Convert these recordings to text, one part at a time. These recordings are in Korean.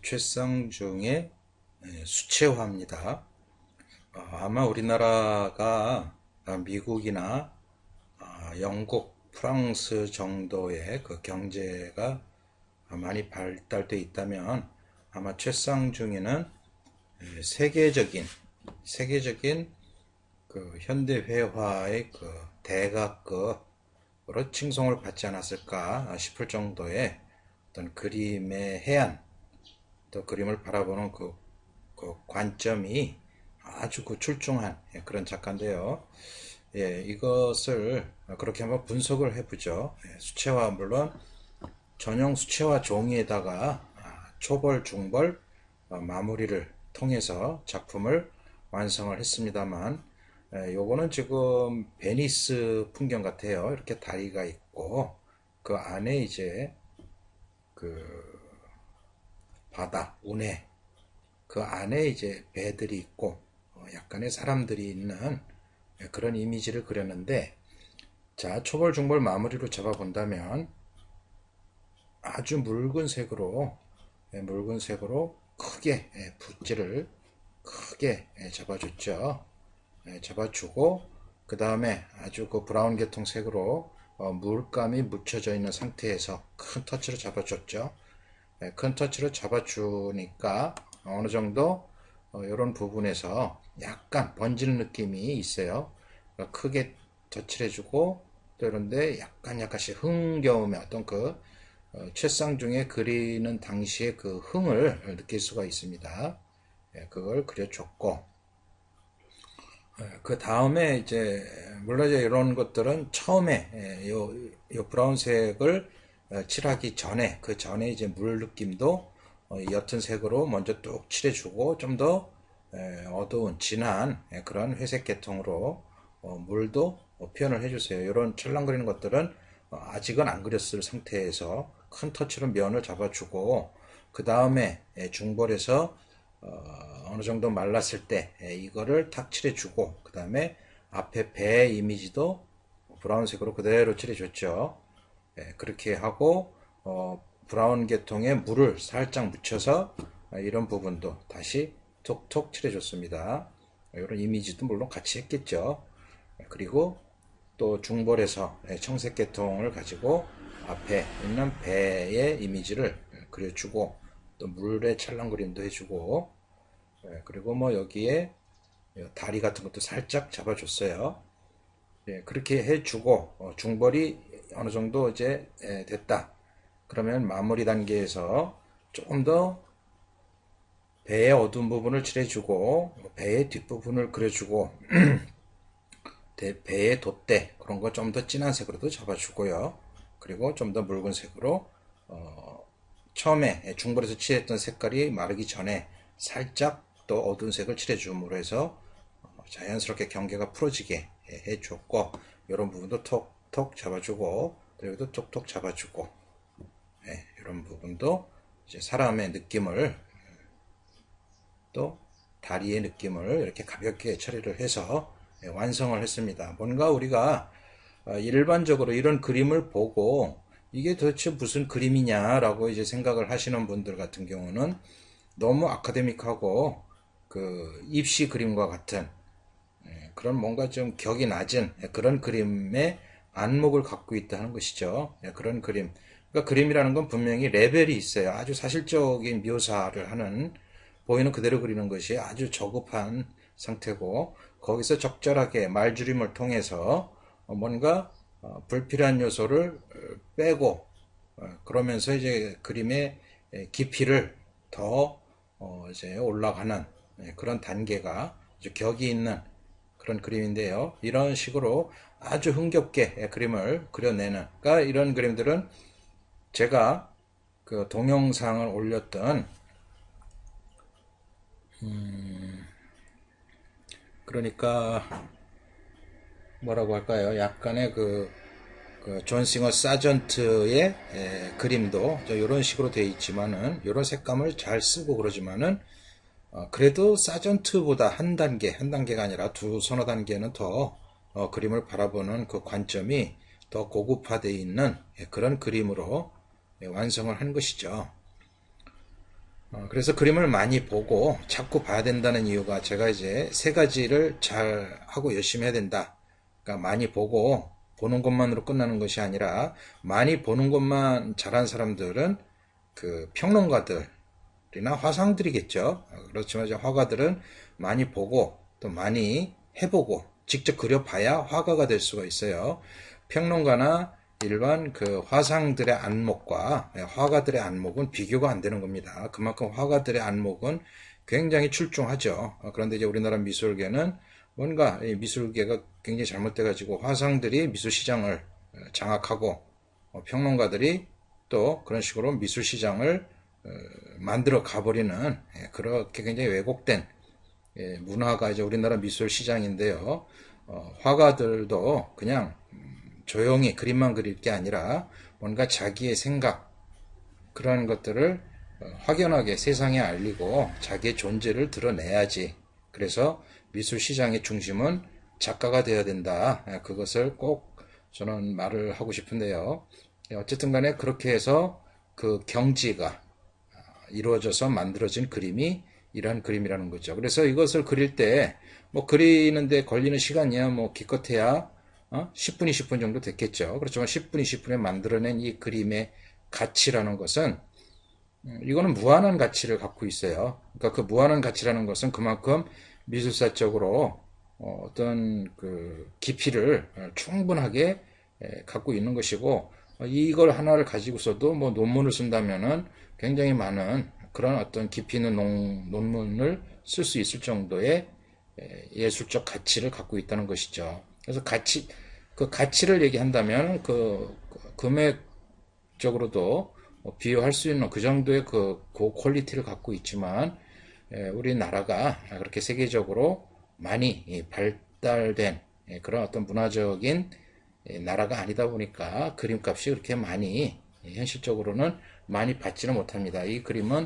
최쌍중의 수채화입니다. 아마 우리나라가 미국이나 영국, 프랑스 정도의 그 경제가 많이 발달되어 있다면 아마 최쌍중에는 세계적인 그 현대 회화의 그 대가급으로 칭송을 받지 않았을까 싶을 정도의 어떤 그림의 해안, 또 그림을 바라보는 그 관점이 아주 그 출중한 그런 작가인데요. 이것을 그렇게 한번 분석을 해보죠. 수채화, 물론 전용 수채화 종이에다가 초벌, 중벌, 마무리를 통해서 작품을 완성을 했습니다만, 요거는 지금 베니스 풍경 같아요. 이렇게 다리가 있고 그 안에 이제 그 바다, 운해, 그 안에 이제 배들이 있고 약간의 사람들이 있는 그런 이미지를 그렸는데, 자, 초벌, 중벌, 마무리로 잡아본다면 아주 묽은 색으로 크게 붓질을 크게 잡아줬죠. 잡아주고 그 다음에 아주 그 브라운 계통 색으로 물감이 묻혀져 있는 상태에서 큰 터치로 잡아줬죠. 큰 터치로 잡아주니까 어느 정도 이런 부분에서 약간 번지는 느낌이 있어요. 그러니까 크게 터치를 해주고, 또 이런데 약간씩 흥겨움의 어떤 그 최쌍중에 그리는 당시의 그 흥을 느낄 수가 있습니다. 그걸 그려줬고, 그 다음에 이제 물론 이제 이런 것들은 처음에 요 브라운색을 칠하기 전에, 그 전에 이제 물 느낌도 옅은 색으로 먼저 뚝 칠해주고 좀 더 어두운 진한 그런 회색 계통으로 물도 표현을 해주세요. 이런 찰랑거리는 것들은 아직은 안 그렸을 상태에서 큰 터치로 면을 잡아주고, 그 다음에 중벌에서 어느 정도 말랐을 때 이거를 탁 칠해주고, 그 다음에 앞에 배 이미지도 브라운색으로 그대로 칠해줬죠. 그렇게 하고 브라운 계통에 물을 살짝 묻혀서 이런 부분도 다시 톡톡 칠해줬습니다. 이런 이미지도 물론 같이 했겠죠. 그리고 또 중벌에서 청색 계통을 가지고 앞에 있는 배의 이미지를 그려주고, 또 물의 찰랑 그림도 해주고, 그리고 뭐 여기에 다리 같은 것도 살짝 잡아줬어요. 그렇게 해주고 중벌이 어느 정도 이제 됐다. 그러면 마무리 단계에서 조금 더 배의 어두운 부분을 칠해주고 배의 뒷부분을 그려주고 배의 돛대 그런 거 좀 더 진한 색으로도 잡아주고요. 그리고 좀 더 묽은 색으로 처음에 중벌에서 칠했던 색깔이 마르기 전에 살짝 또 어두운 색을 칠해줌으로 해서 자연스럽게 경계가 풀어지게 해줬고, 이런 부분도 톡톡 잡아주고, 또 여기도 톡톡 잡아주고, 이런 부분도 이제 사람의 느낌을, 또 다리의 느낌을 이렇게 가볍게 처리를 해서 완성을 했습니다. 뭔가 우리가 일반적으로 이런 그림을 보고 이게 도대체 무슨 그림이냐라고 이제 생각을 하시는 분들 같은 경우는 너무 아카데믹하고 그 입시 그림과 같은 그런 뭔가 좀 격이 낮은 그런 그림의 안목을 갖고 있다 하는 것이죠. 그런 그림. 그러니까 그림이라는 건 분명히 레벨이 있어요. 아주 사실적인 묘사를 하는, 보이는 그대로 그리는 것이 아주 저급한 상태고, 거기서 적절하게 말줄임을 통해서 뭔가 불필요한 요소를 빼고, 그러면서 이제 그림의 깊이를 더 이제 올라가는 그런 단계가 아주 격이 있는 그런 그림인데요. 이런 식으로 아주 흥겹게 그림을 그려내는, 그러니까 이런 그림들은 제가 그 동영상을 올렸던, 그러니까 뭐라고 할까요? 약간의 그존 싱어 사전트의 그림도 이런 식으로 되어 있지만은, 이런 색감을 잘 쓰고 그러지만은 그래도 사전트보다 한 단계가 아니라 두 서너 단계는 더 그림을 바라보는 그 관점이 더 고급화되어 있는 그런 그림으로 완성을 한 것이죠. 그래서 그림을 많이 보고 자꾸 봐야 된다는 이유가 제가 이제 세 가지를 잘 하고 열심히 해야 된다. 그러니까 많이 보고 보는 것만으로 끝나는 것이 아니라 많이 보는 것만 잘한 사람들은 그 평론가들이나 화상들이겠죠. 그렇지만 이제 화가들은 많이 보고 또 많이 해보고 직접 그려봐야 화가가 될 수가 있어요. 평론가나 일반 그 화상들의 안목과 화가들의 안목은 비교가 안 되는 겁니다. 그만큼 화가들의 안목은 굉장히 출중하죠. 그런데 이제 우리나라 미술계는 뭔가 미술계가 굉장히 잘못돼가지고 화상들이 미술 시장을 장악하고 평론가들이 또 그런 식으로 미술 시장을 만들어 가버리는 그렇게 굉장히 왜곡된 문화가 이제 우리나라 미술 시장인데요. 화가들도 그냥 조용히 그림만 그릴 게 아니라 뭔가 자기의 생각 그런 것들을 확연하게 세상에 알리고 자기의 존재를 드러내야지. 그래서 미술 시장의 중심은 작가가 되어야 된다. 그것을 꼭 저는 말을 하고 싶은데요. 어쨌든 간에 그렇게 해서 그 경지가 이루어져서 만들어진 그림이 이러한 그림이라는 거죠. 그래서 이것을 그릴 때 뭐 그리는데 걸리는 시간이야 뭐 기껏해야 10분, 20분 정도 됐겠죠. 그렇지만 10분, 20분에 만들어낸 이 그림의 가치라는 것은 이거는 무한한 가치를 갖고 있어요. 그러니까 그 무한한 가치라는 것은 그만큼 미술사적으로 어떤 그 깊이를 충분하게 갖고 있는 것이고 이걸 하나를 가지고서도 뭐 논문을 쓴다면은 굉장히 많은 그런 어떤 깊이 있는 논문을 쓸 수 있을 정도의 예술적 가치를 갖고 있다는 것이죠. 그래서 그 가치를 얘기한다면 그 금액적으로도 비교할 수 있는 그 정도의 그 퀄리티를 갖고 있지만 우리나라가 그렇게 세계적으로 많이 발달된 그런 어떤 문화적인 나라가 아니다 보니까 그림값이 그렇게 많이 현실적으로는 많이 받지는 못합니다. 이 그림은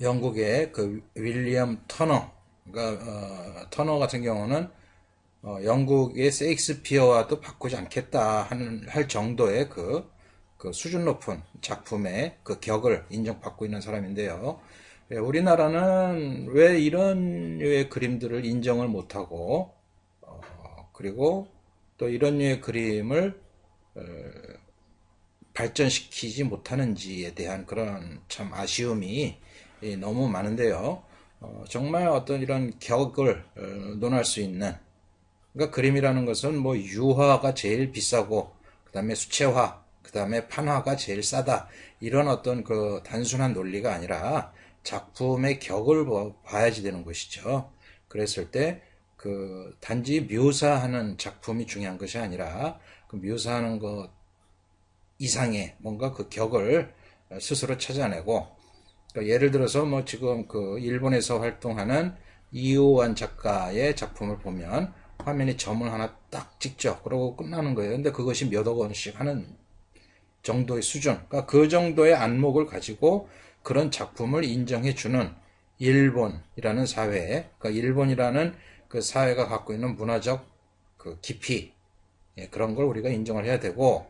영국의 그 윌리엄 터너 같은 경우는 영국의 세익스피어와도 바꾸지 않겠다 할 정도의 그 수준 높은 작품의 그 격을 인정받고 있는 사람인데요. 우리나라는 왜 이런 류의 그림들을 인정을 못하고 그리고 또 이런 류의 그림을 발전시키지 못하는지에 대한 그런 참 아쉬움이 너무 많은데요. 정말 어떤 이런 격을 논할 수 있는 그러니까 그림이라는 것은 뭐 유화가 제일 비싸고 그 다음에 수채화 그 다음에 판화가 제일 싸다 이런 어떤 그 단순한 논리가 아니라 작품의 격을 봐야지 되는 것이죠. 그랬을 때 그 단지 묘사하는 작품이 중요한 것이 아니라 그 묘사하는 것 이상의 뭔가 그 격을 스스로 찾아내고 그러니까 예를 들어서 뭐 지금 그 일본에서 활동하는 이오안 작가의 작품을 보면 화면에 점을 하나 딱 찍죠. 그러고 끝나는 거예요. 근데 그것이 몇억 원씩 하는 정도의 수준. 그러니까 그 정도의 안목을 가지고 그런 작품을 인정해주는 일본이라는 사회, 그러니까 일본이라는 그 사회가 갖고 있는 문화적 그 깊이, 그런 걸 우리가 인정을 해야 되고,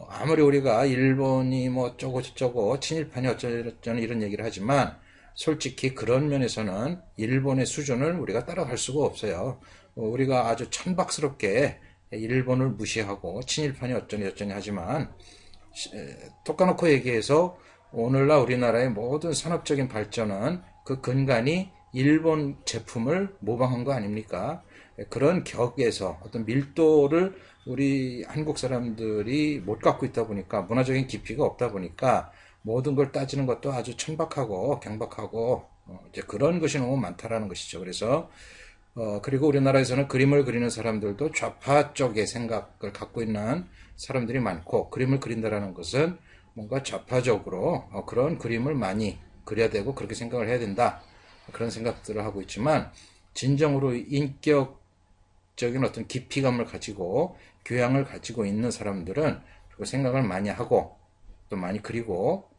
아무리 우리가 일본이 뭐 어쩌고 저쩌고 친일파니 어쩌고 이런 얘기를 하지만 솔직히 그런 면에서는 일본의 수준을 우리가 따라갈 수가 없어요. 우리가 아주 천박스럽게 일본을 무시하고 친일파니 어쩌니 하지만 톡 까놓고 얘기해서 오늘날 우리나라의 모든 산업적인 발전은 그 근간이 일본 제품을 모방한 거 아닙니까? 그런 격에서 어떤 밀도를 우리 한국 사람들이 못 갖고 있다 보니까 문화적인 깊이가 없다 보니까 모든 걸 따지는 것도 아주 천박하고 경박하고 이제 그런 것이 너무 많다라는 것이죠. 그래서 그리고 우리나라에서는 그림을 그리는 사람들도 좌파 쪽의 생각을 갖고 있는 사람들이 많고 그림을 그린다라는 것은 뭔가 좌파적으로 그런 그림을 많이 그려야 되고 그렇게 생각을 해야 된다. 그런 생각들을 하고 있지만 진정으로 인격적인 어떤 깊이감을 가지고 교양을 가지고 있는 사람들은 그 생각을 많이 하고 또 많이 그리고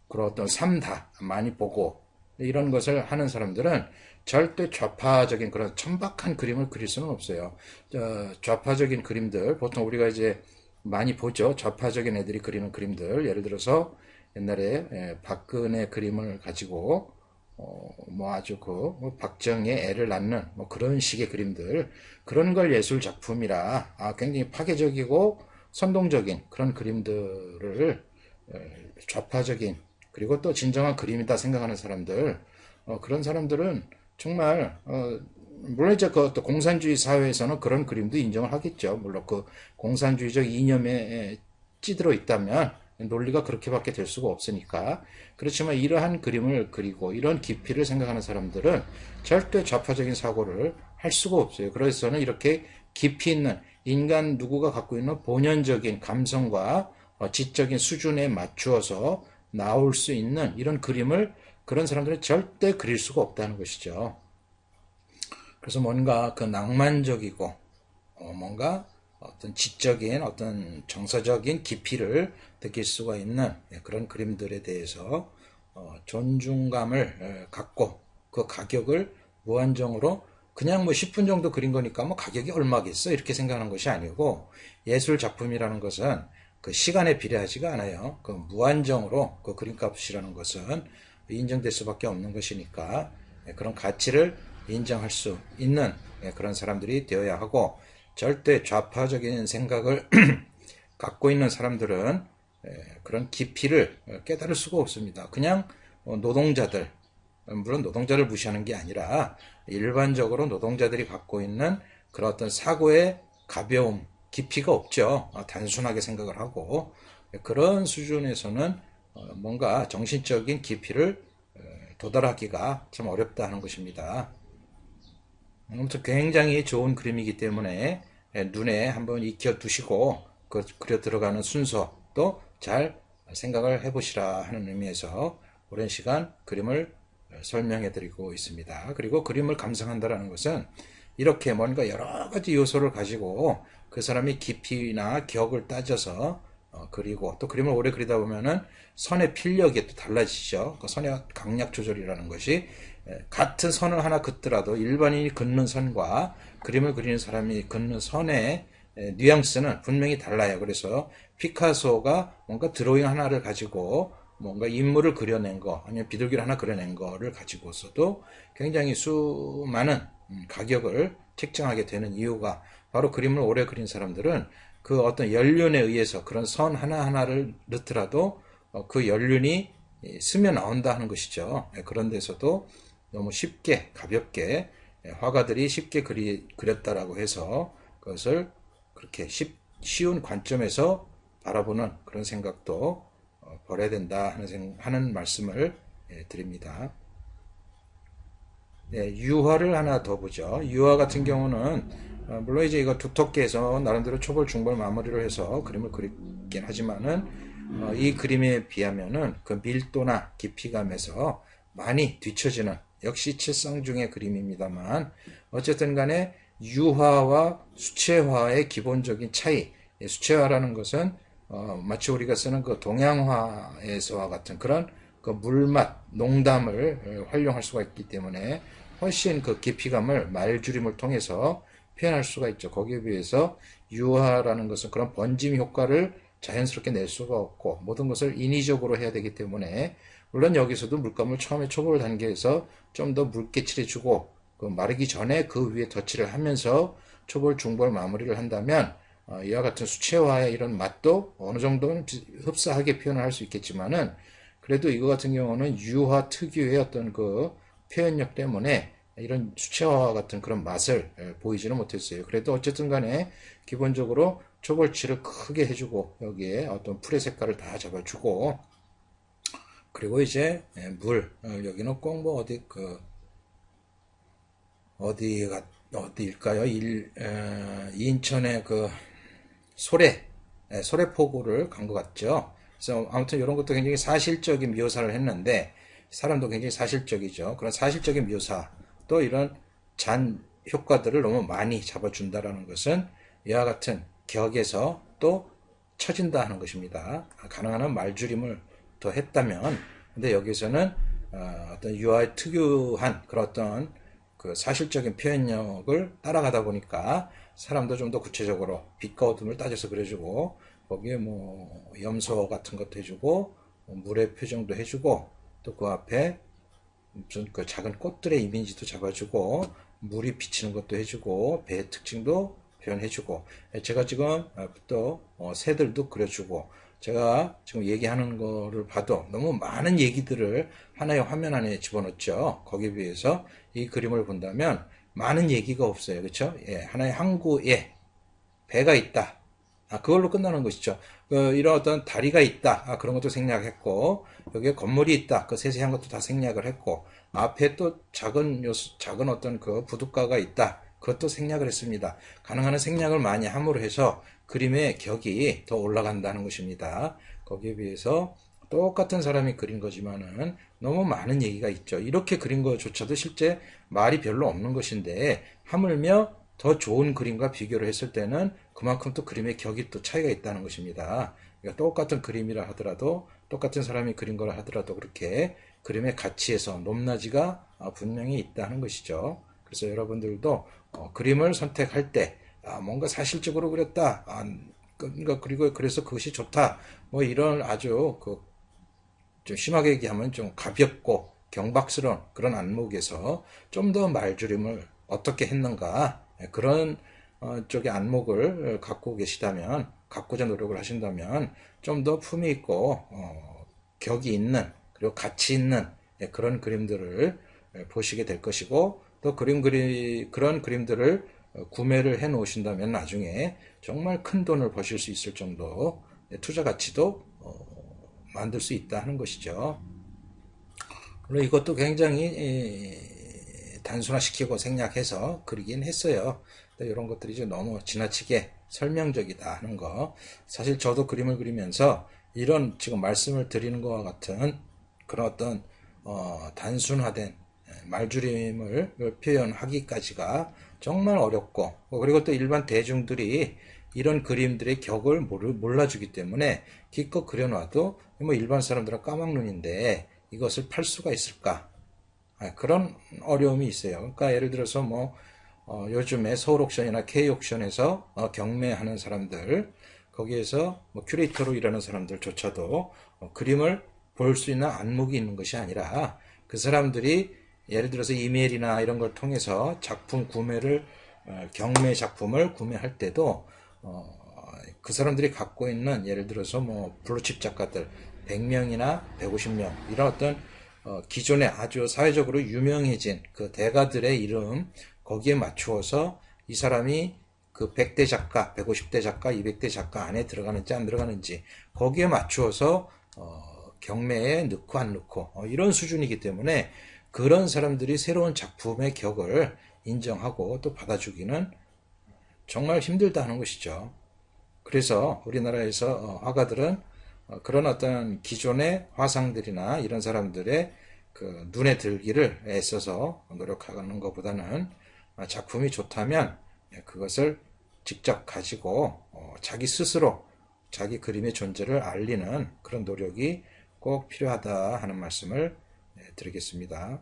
그런 어떤 삶다 많이 보고 이런 것을 하는 사람들은 절대 좌파적인 그런 천박한 그림을 그릴 수는 없어요. 좌파적인 그림들 보통 우리가 이제 많이 보죠. 좌파적인 애들이 그리는 그림들. 예를 들어서 옛날에 박근혜 그림을 가지고 뭐 아주 뭐 박정희의 애를 낳는 뭐 그런 식의 그림들, 그런 걸 예술 작품이라 굉장히 파괴적이고 선동적인 그런 그림들을 좌파적인, 그리고 또 진정한 그림이다 생각하는 사람들, 그런 사람들은 정말 물론 이제 그 또 공산주의 사회에서는 그런 그림도 인정을 하겠죠. 물론 그 공산주의적 이념에 찌들어 있다면 논리가 그렇게밖에 될 수가 없으니까. 그렇지만 이러한 그림을 그리고 이런 깊이를 생각하는 사람들은 절대 좌파적인 사고를 할 수가 없어요. 그래서는 이렇게 깊이 있는 인간 누구가 갖고 있는 본연적인 감성과 지적인 수준에 맞추어서 나올 수 있는 이런 그림을 그런 사람들은 절대 그릴 수가 없다는 것이죠. 그래서 뭔가 그 낭만적이고 뭔가 어떤 지적인 어떤 정서적인 깊이를 느낄 수가 있는 그런 그림들에 대해서 존중감을 갖고 그 가격을 무한정으로 그냥 뭐 10분 정도 그린 거니까 뭐 가격이 얼마겠어 이렇게 생각하는 것이 아니고, 예술 작품이라는 것은 그 시간에 비례하지가 않아요. 그 무한정으로 그 그림값이라는 것은 인정될 수밖에 없는 것이니까 그런 가치를 인정할 수 있는 그런 사람들이 되어야 하고, 절대 좌파적인 생각을 갖고 있는 사람들은 그런 깊이를 깨달을 수가 없습니다. 그냥 노동자들, 물론 노동자를 무시하는 게 아니라 일반적으로 노동자들이 갖고 있는 그런 어떤 사고의 가벼움, 깊이가 없죠. 단순하게 생각을 하고 그런 수준에서는 뭔가 정신적인 깊이를 도달하기가 참 어렵다 하는 것입니다. 아무튼 굉장히 좋은 그림이기 때문에 눈에 한번 익혀 두시고 그려 들어가는 순서도 잘 생각을 해보시라 하는 의미에서 오랜 시간 그림을 설명해 드리고 있습니다. 그리고 그림을 감상한다는 것은 이렇게 뭔가 여러 가지 요소를 가지고 그 사람이 깊이나 격을 따져서 그리고 또 그림을 오래 그리다 보면은 선의 필력이 또 달라지죠. 그 선의 강약 조절이라는 것이 같은 선을 하나 긋더라도 일반인이 긋는 선과 그림을 그리는 사람이 긋는 선의 뉘앙스는 분명히 달라요. 그래서 피카소가 뭔가 드로잉 하나를 가지고 뭔가 인물을 그려낸 거, 아니면 비둘기를 하나 그려낸 거를 가지고서도 굉장히 수많은 가격을 책정하게 되는 이유가, 바로 그림을 오래 그린 사람들은 그 어떤 연륜에 의해서 그런 선 하나하나를 넣더라도 그 연륜이 스며 나온다 하는 것이죠. 그런 데서도 너무 쉽게 가볍게 화가들이 쉽게 그렸다라고 해서 그것을 그렇게 쉬운 관점에서 바라보는 그런 생각도 버려야 된다 하는 말씀을 드립니다. 네, 유화를 하나 더 보죠. 유화 같은 경우는 물론 이제 이거 두텁게 해서 나름대로 초벌, 중벌, 마무리를 해서 그림을 그리긴 하지만은 이 그림에 비하면은 그 밀도나 깊이감에서 많이 뒤처지는 역시 칠성중의 그림입니다만, 어쨌든 간에 유화와 수채화의 기본적인 차이, 수채화라는 것은 마치 우리가 쓰는 그 동양화에서와 같은 그런 그 물맛, 농담을 활용할 수가 있기 때문에 훨씬 그 깊이감을 말줄임을 통해서 표현할 수가 있죠. 거기에 비해서 유화라는 것은 그런 번짐 효과를 자연스럽게 낼 수가 없고 모든 것을 인위적으로 해야 되기 때문에, 물론 여기서도 물감을 처음에 초벌 단계에서 좀 더 묽게 칠해주고 그 마르기 전에 그 위에 덧칠을 하면서 초벌, 중벌, 마무리를 한다면 이와 같은 수채화의 이런 맛도 어느 정도는 흡사하게 표현을 할 수 있겠지만은, 그래도 이거 같은 경우는 유화 특유의 어떤 그 표현력 때문에 이런 수채화 같은 그런 맛을 보이지는 못했어요. 그래도 어쨌든 간에 기본적으로 초벌칠을 크게 해주고 여기에 어떤 풀의 색깔을 다 잡아주고, 그리고 이제 물, 여기는 꼭 뭐 어디일까요? 인천의 그 소래포구를 간 것 같죠. 그래서 아무튼 이런 것도 굉장히 사실적인 묘사를 했는데, 사람도 굉장히 사실적이죠. 그런 사실적인 묘사, 또 이런 잔 효과들을 너무 많이 잡아준다라는 것은 이와 같은 격에서 또 처진다 하는 것입니다. 가능한 한 말줄임을 더 했다면, 근데 여기서는 어떤 유아의 특유한 그런 어떤 그 사실적인 표현력을 따라가다 보니까 사람도 좀 더 구체적으로 빛과 어둠을 따져서 그려주고, 거기에 뭐 염소 같은 것도 해주고 물의 표정도 해주고 또 그 앞에 무슨 그 작은 꽃들의 이미지도 잡아주고 물이 비치는 것도 해주고 배의 특징도 표현해주고 제가 지금 또 새들도 그려주고 제가 지금 얘기하는 거를 봐도 너무 많은 얘기들을 하나의 화면 안에 집어넣죠. 거기에 비해서 이 그림을 본다면 많은 얘기가 없어요. 그렇죠? 예, 하나의 항구에 배가 있다. 그걸로 끝나는 것이죠. 이런 어떤 다리가 있다. 그런 것도 생략했고, 여기에 건물이 있다. 그 세세한 것도 다 생략을 했고, 앞에 또 작은 요소, 작은 어떤 그 부둣가가 있다. 그것도 생략을 했습니다. 가능한 한 생략을 많이 함으로 해서 그림의 격이 더 올라간다는 것입니다. 거기에 비해서 똑같은 사람이 그린 거지만은 너무 많은 얘기가 있죠. 이렇게 그린 것조차도 실제 말이 별로 없는 것인데, 하물며 더 좋은 그림과 비교를 했을 때는 그만큼 또 그림의 격이 또 차이가 있다는 것입니다. 그러니까 똑같은 그림이라 하더라도 똑같은 사람이 그린 거라 하더라도 그렇게 그림의 가치에서 높낮이가 분명히 있다는 것이죠. 그래서 여러분들도 그림을 선택할 때 뭔가 사실적으로 그렸다. 그러니까 그리고 그래서 그것이 좋다. 뭐 이런 아주 좀 심하게 얘기하면 좀 가볍고 경박스러운 그런 안목에서 좀 더 말줄임을 어떻게 했는가 그런 쪽의 안목을 갖고 계시다면 갖고자 노력을 하신다면 좀 더 품위 있고 격이 있는 그리고 가치 있는 그런 그림들을 보시게 될 것이고 또 그런 그림들을 구매를 해 놓으신다면 나중에 정말 큰 돈을 버실 수 있을 정도 투자 가치도 만들 수 있다 하는 것이죠. 물론 이것도 굉장히 단순화시키고 생략해서 그리긴 했어요. 이런 것들이 이제 너무 지나치게 설명적이다 하는 거. 사실 저도 그림을 그리면서 이런 지금 말씀을 드리는 것과 같은 그런 어떤 단순화된 말줄임을 표현하기까지가 정말 어렵고 그리고 또 일반 대중들이 이런 그림들의 격을 몰라주기 때문에 기껏 그려놔도 뭐 일반 사람들은 까막눈인데 이것을 팔 수가 있을까? 그런 어려움이 있어요. 그러니까 예를 들어서 뭐 요즘에 서울 옥션이나 K 옥션에서 경매하는 사람들 거기에서 뭐 큐레이터로 일하는 사람들조차도 그림을 볼 수 있는 안목이 있는 것이 아니라 그 사람들이 예를 들어서 이메일이나 이런 걸 통해서 작품 구매를 경매 작품을 구매할 때도 그 사람들이 갖고 있는 예를 들어서 뭐 블루칩 작가들 100명이나 150명 이런 어떤 기존에 아주 사회적으로 유명해진 그 대가들의 이름 거기에 맞추어서 이 사람이 그 100대 작가, 150대 작가, 200대 작가 안에 들어가는지 안 들어가는지 거기에 맞추어서 경매에 넣고 안 넣고 이런 수준이기 때문에 그런 사람들이 새로운 작품의 격을 인정하고 또 받아주기는 정말 힘들다 하는 것이죠. 그래서 우리나라에서 화가들은 그런 어떤 기존의 화상들이나 이런 사람들의 그 눈에 들기를 애써서 노력하는 것보다는 작품이 좋다면 그것을 직접 가지고 자기 스스로 자기 그림의 존재를 알리는 그런 노력이 꼭 필요하다 하는 말씀을 드리겠습니다.